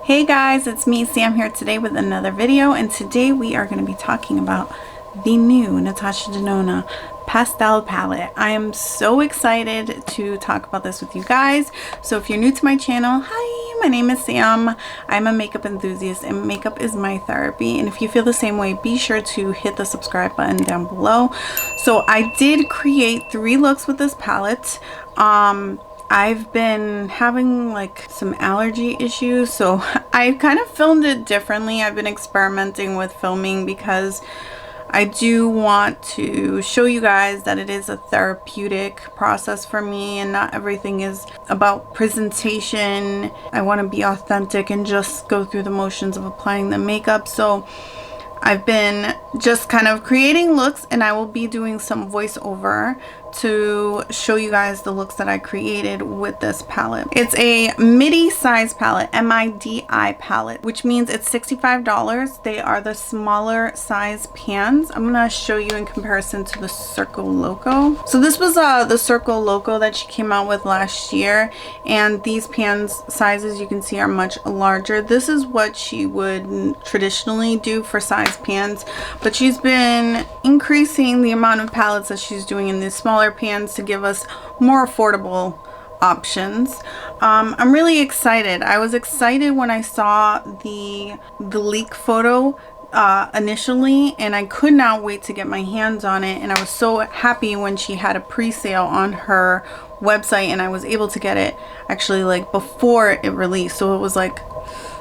Hey guys, it's me Sam here today with another video, and today we are going to be talking about the new Natasha Denona Pastel palette. I am so excited to talk about this with you guys. So if you're new to my channel, hi, my name is Sam. I'm a makeup enthusiast and makeup is my therapy, and if you feel the same way, be sure to hit the subscribe button down below. So I did create 3 looks with this palette. I've been having like some allergy issues, so I kind of filmed it differently. I've been experimenting with filming because I do want to show you guys that it is a therapeutic process for me and not everything is about presentation. I want to be authentic and just go through the motions of applying the makeup. So I've been just kind of creating looks, and I will be doing some voiceover to show you guys the looks that I created with this palette. It's a midi size palette, M-I-D-I palette, which means it's $65. They are the smaller size pans. I'm gonna show you in comparison to the Circo Loco. So this was the Circo Loco that she came out with last year, and these pans sizes you can see are much larger. This is what she would traditionally do for size pans, but she's been increasing the amount of palettes that she's doing in these smaller pans to give us more affordable options. I'm really excited. I was excited when I saw the leak photo initially, and I could not wait to get my hands on it, and I was so happy when she had a pre-sale on her website and I was able to get it actually like before it released, so it was like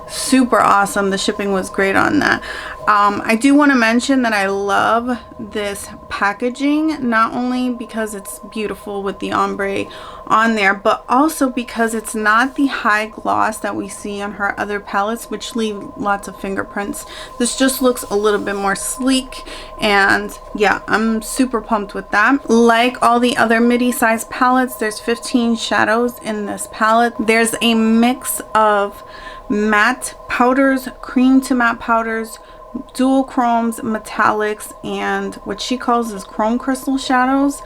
super awesome. The shipping was great on that. I do want to mention that I love this packaging, not only because it's beautiful with the ombre on there, but also because it's not the high gloss that we see on her other palettes, which leave lots of fingerprints. This just looks a little bit more sleek, and yeah, I'm super pumped with that. Like all the other midi size palettes, there's 15 shadows in this palette. There's a mix of matte powders, cream to matte powders, dual chromes, metallics, and what she calls is chrome crystal shadows.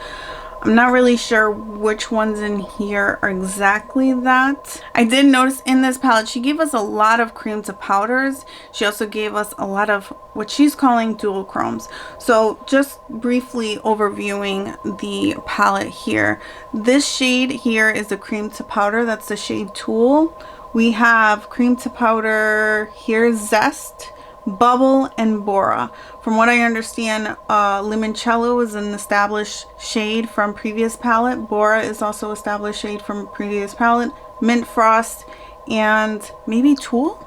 I'm not really sure which ones in here are exactly that. I did notice in this palette she gave us a lot of cream to powders. She also gave us a lot of what she's calling dual chromes. So just briefly overviewing the palette here. This shade here is the cream to powder. That's the shade Tool. We have cream to powder here, Zest, Bubble, and Bora. From what I understand, Limoncello is an established shade from previous palette. Bora is also established shade from previous palette. Mint Frost and maybe Tool.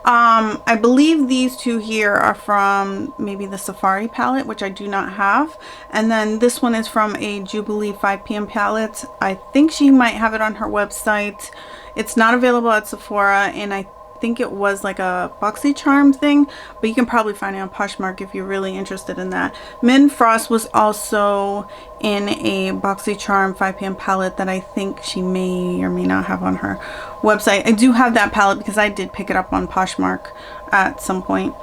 I believe these two here are from maybe the Safari palette, which I do not have. And then this one is from a Jubilee 5 p.m. palette. I think she might have it on her website. It's not available at Sephora, and I think it was like a BoxyCharm thing, but you can probably find it on Poshmark if you're really interested in that. Mint Frost was also in a BoxyCharm 5 p.m. palette that I think she may or may not have on her website. I do have that palette because I did pick it up on Poshmark at some point.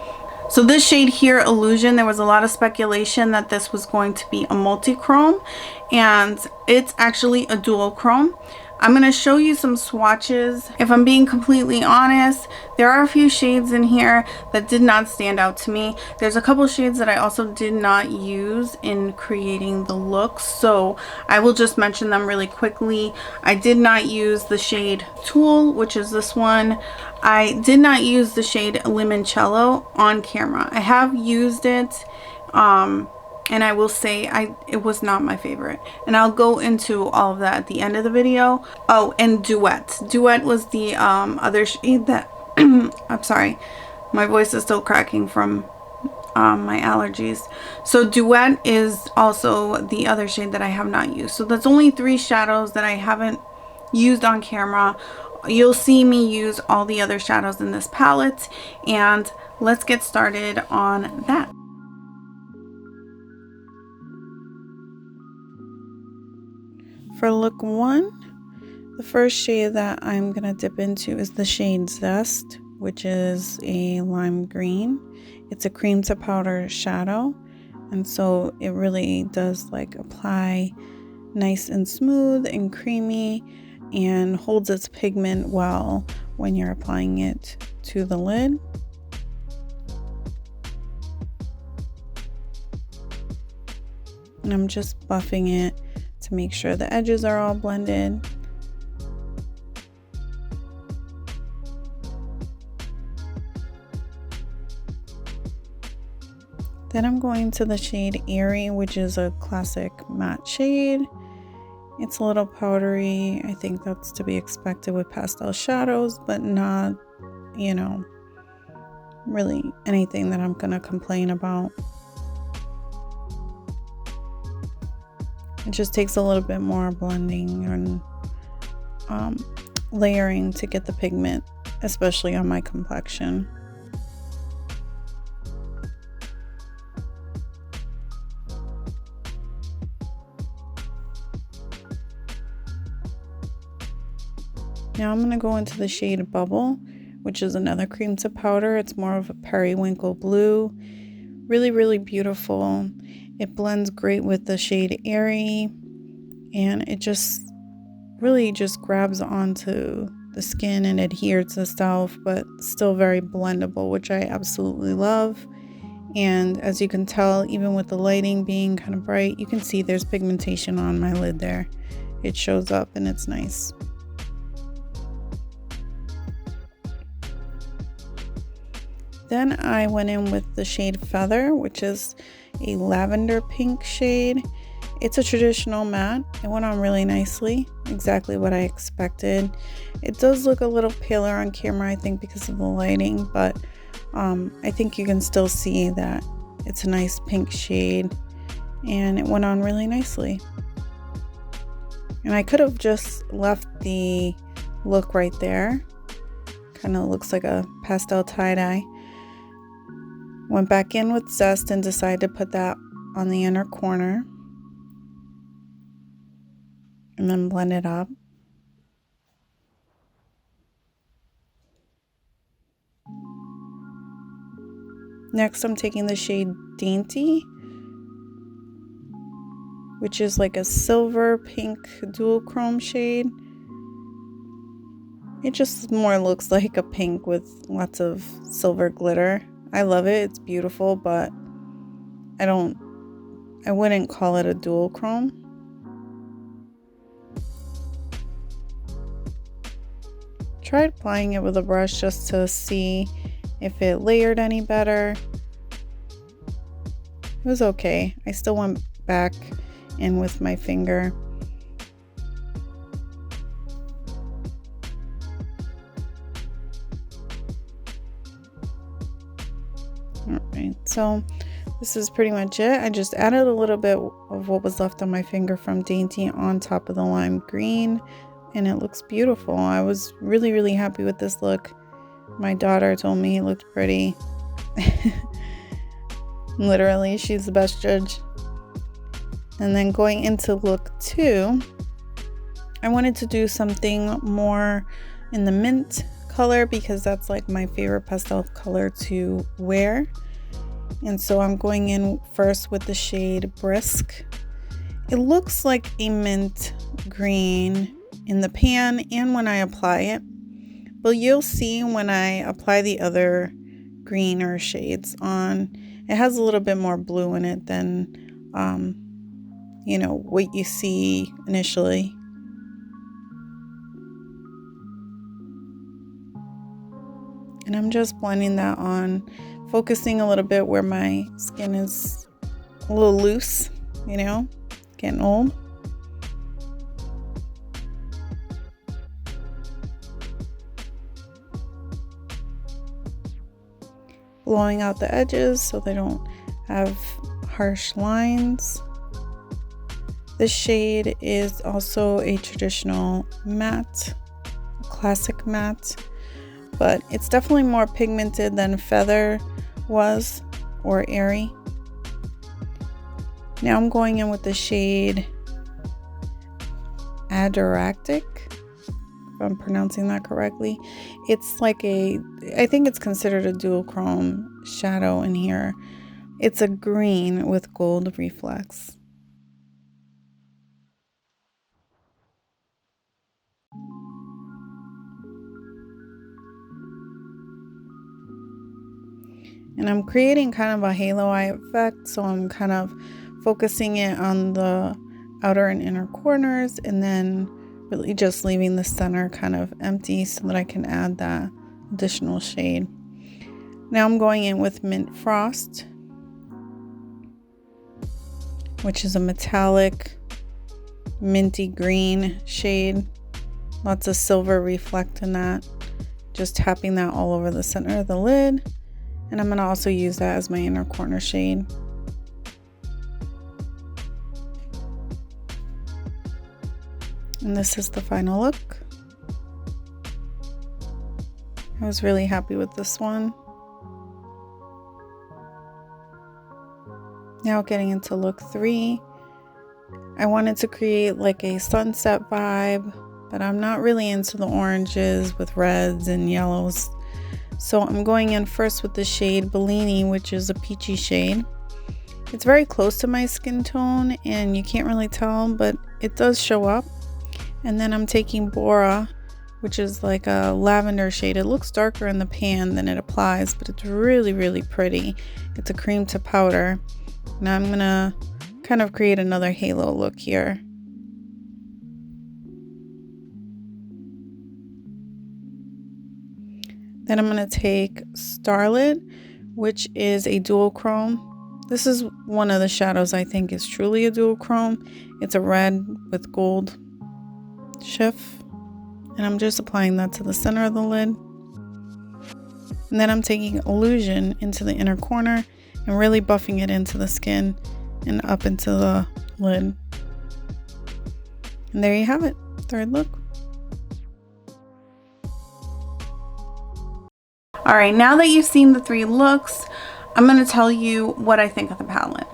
So this shade here, Illusion, there was a lot of speculation that this was going to be a multi-chrome, and it's actually a dual chrome. I'm going to show you some swatches. If I'm being completely honest, there are a few shades in here that did not stand out to me. There's a couple shades that I also did not use in creating the looks, so I will just mention them really quickly. I did not use the shade Tool, which is this one. I did not use the shade Limoncello on camera. I have used it, and I will say it was not my favorite, and I'll go into all of that at the end of the video. Oh, and Duet. Duet was the other shade that I'm sorry, my voice is still cracking from my allergies. So Duet is also the other shade that I have not used. So that's only 3 shadows that I haven't used on camera. You'll see me use all the other shadows in this palette, and let's get started on that. For look 1, the first shade that I'm going to dip into is the shade Zest, which is a lime green. It's a cream to powder shadow, and so it really does like apply nice and smooth and creamy. and holds its pigment well when you're applying it to the lid. And I'm just buffing it to make sure the edges are all blended. Then I'm going to the shade Airy, which is a classic matte shade. It's a little powdery. I think that's to be expected with pastel shadows, but not, you know, really anything that I'm gonna complain about. It just takes a little bit more blending and layering to get the pigment, especially on my complexion. Now I'm going to go into the shade Bubble, which is another cream to powder. It's more of a periwinkle blue. Really, really beautiful. It blends great with the shade Airy, and it just really just grabs onto the skin and adheres to itself, but still very blendable, which I absolutely love. And as you can tell, even with the lighting being kind of bright, you can see there's pigmentation on my lid there. It shows up and it's nice. Then I went in with the shade Feather, which is a lavender pink shade. It's a traditional matte. It went on really nicely, exactly what I expected. It does look a little paler on camera, I think, because of the lighting, but I think you can still see that it's a nice pink shade, and it went on really nicely. And I could have just left the look right there. Kind of looks like a pastel tie-dye. Went back in with Zest and decided to put that on the inner corner and then blend it up. Next, I'm taking the shade Dainty, which is like a silver pink dual chrome shade. It just more looks like a pink with lots of silver glitter. I love it, it's beautiful, but I wouldn't call it a dual chrome. Tried applying it with a brush just to see if it layered any better. It was okay. I still went back in with my finger. Alright, so this is pretty much it. I just added a little bit of what was left on my finger from Dainty on top of the lime green, and it looks beautiful. I was really, really happy with this look. My daughter told me it looked pretty. Literally, she's the best judge. And then going into look 2, I wanted to do something more in the mint color because that's like my favorite pastel color to wear. And so I'm going in first with the shade Brisk. It looks like a mint green in the pan and when I apply it, but you'll see when I apply the other greener shades on, it has a little bit more blue in it than you know, what you see initially. And I'm just blending that on, focusing a little bit where my skin is a little loose, you know, getting old. Blowing out the edges so they don't have harsh lines. This shade is also a traditional matte, classic matte, but it's definitely more pigmented than Feather was or Airy. Now I'm going in with the shade Adiractic, if I'm pronouncing that correctly. It's like I think it's considered a dual chrome shadow in here. It's a green with gold reflex. And I'm creating kind of a halo eye effect, so I'm kind of focusing it on the outer and inner corners, and then really just leaving the center kind of empty so that I can add that additional shade. Now I'm going in with Mint Frost, which is a metallic minty green shade. Lots of silver reflect in that. Just tapping that all over the center of the lid. And I'm going to also use that as my inner corner shade. And this is the final look. I was really happy with this one. Now getting into look 3. I wanted to create like a sunset vibe, but I'm not really into the oranges with reds and yellows. So I'm going in first with the shade Bellini, which is a peachy shade. It's very close to my skin tone and you can't really tell, but it does show up. And then I'm taking Bora, which is like a lavender shade. It looks darker in the pan than it applies, but it's really, really pretty. It's a cream to powder. Now I'm gonna kind of create another halo look here. Then I'm gonna take Starlit, which is a dual chrome. This is one of the shadows I think is truly a dual chrome. It's a red with gold shift, and I'm just applying that to the center of the lid. And then I'm taking Illusion into the inner corner and really buffing it into the skin and up into the lid. And there you have it, third look. Alright, now that you've seen the 3 looks, I'm going to tell you what I think of the palette.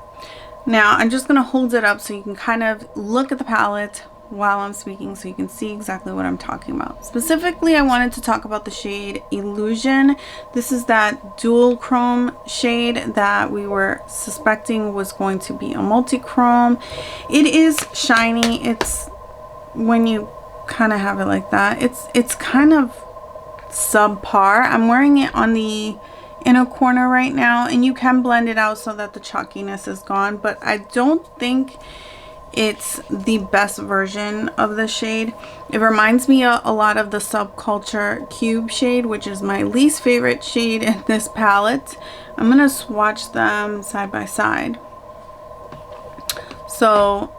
Now, I'm just going to hold it up so you can kind of look at the palette while I'm speaking so you can see exactly what I'm talking about. Specifically, I wanted to talk about the shade Illusion. This is that dual chrome shade that we were suspecting was going to be a multi-chrome. It is shiny. It's, when you kind of have it like that, it's kind of subpar. I'm wearing it on the inner corner right now, and you can blend it out so that the chalkiness is gone, but I don't think it's the best version of the shade. It reminds me a lot of the Subculture Cube shade, which is my least favorite shade in this palette. I'm gonna swatch them side by side. So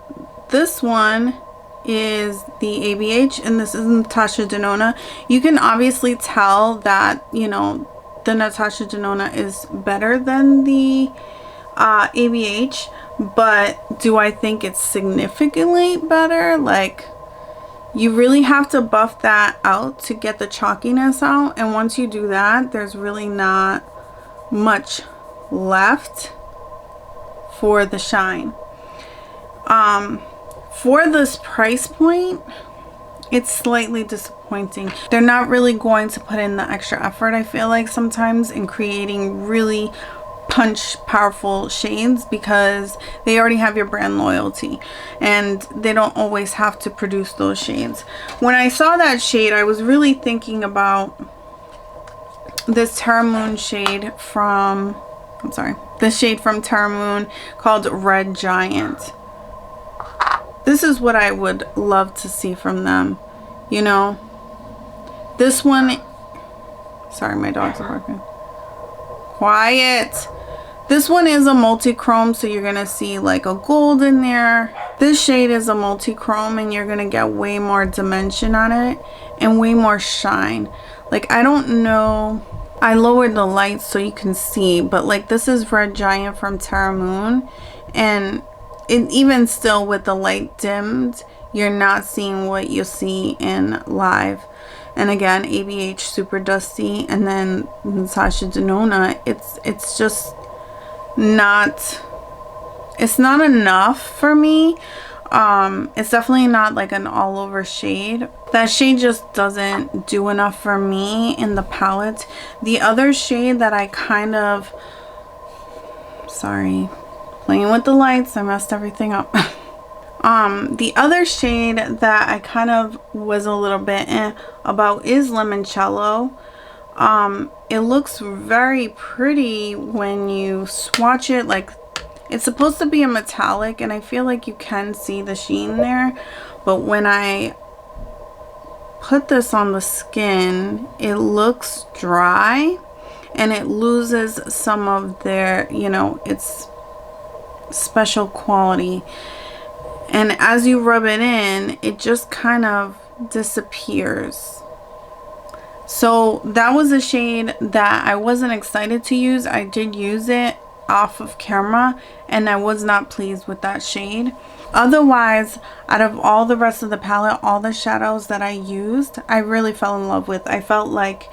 this one is the ABH and this is Natasha Denona. You can obviously tell that, you know, the Natasha Denona is better than the ABH, but do I think it's significantly better? Like, you really have to buff that out to get the chalkiness out, and once you do that, there's really not much left for the shine. For this price point, it's slightly disappointing. They're not really going to put in the extra effort, I feel like, sometimes in creating really punch powerful shades, because they already have your brand loyalty and they don't always have to produce those shades. When I saw that shade, I was really thinking about this Terra Moon shade from, this shade from Terra Moon called Red Giant. This is what I would love to see from them, you know. This one, sorry, my dogs are barking. Quiet. This one is a multi-chrome, so you're gonna see like a gold in there. This shade is a multi-chrome and you're gonna get way more dimension on it and way more shine. Like, I don't know, I lowered the lights so you can see, but like, this is Red Giant from Terra Moon, and even still with the light dimmed, you're not seeing what you see in live. And again, ABH super dusty, and then Natasha Denona, it's just not, it's not enough for me. It's definitely not like an all over shade. That shade just doesn't do enough for me in the palette. The other shade that I kind of, sorry, playing with the lights, I messed everything up. The other shade that I kind of was a little bit about is Limoncello. It looks very pretty when you swatch it. Like, it's supposed to be a metallic, and I feel like you can see the sheen there, but when I put this on the skin, it looks dry and it loses some of their, you know, its special quality. And as you rub it in, it just kind of disappears. So that was a shade that I wasn't excited to use. I did use it off of camera and I was not pleased with that shade. Otherwise, out of all the rest of the palette, all the shadows that I used, I really fell in love with. I felt like,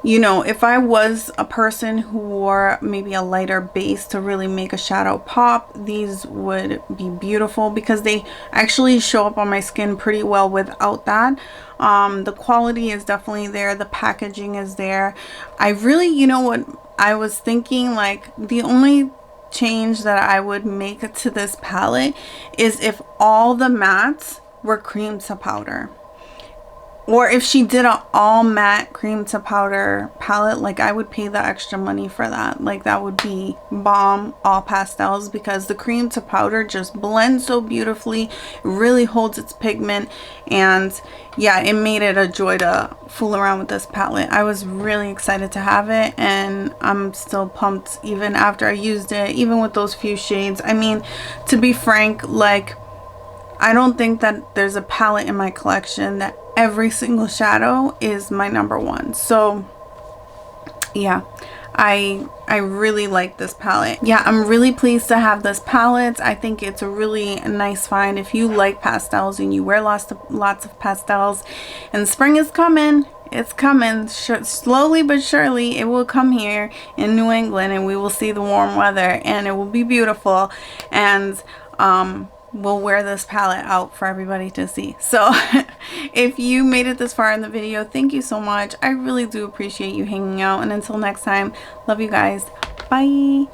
you know, if I was a person who wore maybe a lighter base to really make a shadow pop, these would be beautiful because they actually show up on my skin pretty well without that. The quality is definitely there. The packaging is there. I really, you know what, I was thinking, like, the only change that I would make to this palette is if all the mattes were cream to powder. Or if she did an all matte cream to powder palette, like, I would pay the extra money for that. Like, that would be bomb, all pastels, because the cream to powder just blends so beautifully. It really holds its pigment, and yeah, it made it a joy to fool around with this palette. I was really excited to have it, and I'm still pumped even after I used it, even with those few shades. I mean, to be frank, like, I don't think that there's a palette in my collection that every single shadow is my #1. So yeah, I really like this palette. Yeah, I'm really pleased to have this palette. I think it's a really nice find if you like pastels and you wear lots of pastels, and spring is coming. It's coming. Slowly but surely it will come here in New England, and we will see the warm weather, and it will be beautiful, and we'll wear this palette out for everybody to see. So if you made it this far in the video, thank you so much. I really do appreciate you hanging out, and until next time, love you guys. Bye.